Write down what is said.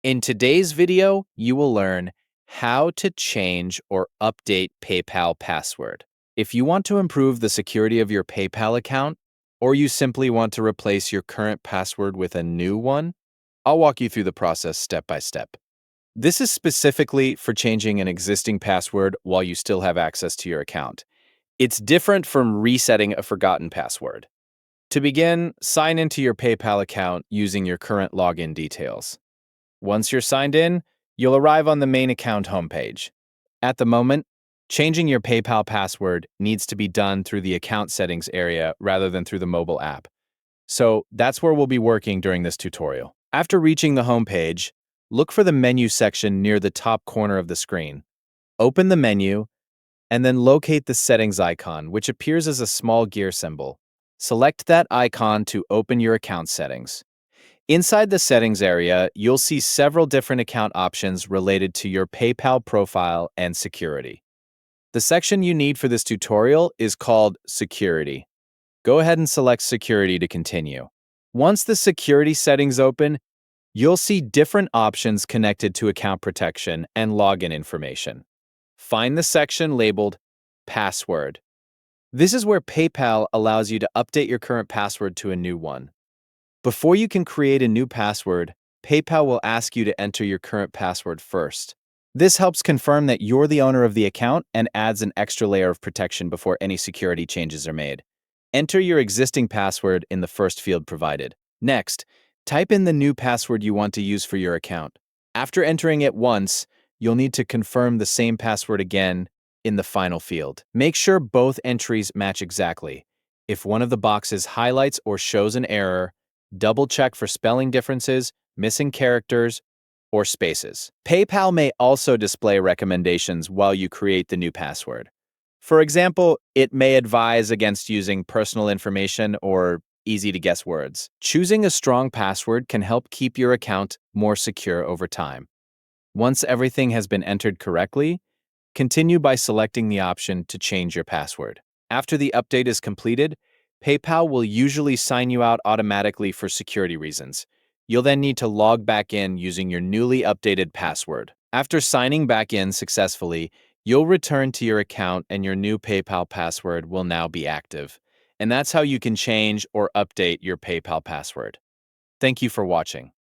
In today's video, you will learn how to change or update PayPal password. If you want to improve the security of your PayPal account, or you simply want to replace your current password with a new one, I'll walk you through the process step by step. This is specifically for changing an existing password while you still have access to your account. It's different from resetting a forgotten password. To begin, sign into your PayPal account using your current login details. Once you're signed in, you'll arrive on the main account homepage. At the moment, changing your PayPal password needs to be done through the account settings area rather than through the mobile app. So that's where we'll be working during this tutorial. After reaching the homepage, look for the menu section near the top corner of the screen. Open the menu, and then locate the settings icon, which appears as a small gear symbol. Select that icon to open your account settings. Inside the settings area, you'll see several different account options related to your PayPal profile and security. The section you need for this tutorial is called Security. Go ahead and select Security to continue. Once the security settings open, you'll see different options connected to account protection and login information. Find the section labeled Password. This is where PayPal allows you to update your current password to a new one. Before you can create a new password, PayPal will ask you to enter your current password first. This helps confirm that you're the owner of the account and adds an extra layer of protection before any security changes are made. Enter your existing password in the first field provided. Next, type in the new password you want to use for your account. After entering it once, you'll need to confirm the same password again in the final field. Make sure both entries match exactly. If one of the boxes highlights or shows an error, double-check for spelling differences, missing characters, or spaces. PayPal may also display recommendations while you create the new password. For example, it may advise against using personal information or easy-to-guess words. Choosing a strong password can help keep your account more secure over time. Once everything has been entered correctly, continue by selecting the option to change your password. After the update is completed, PayPal will usually sign you out automatically for security reasons. You'll then need to log back in using your newly updated password. After signing back in successfully, you'll return to your account and your new PayPal password will now be active. And that's how you can change or update your PayPal password. Thank you for watching.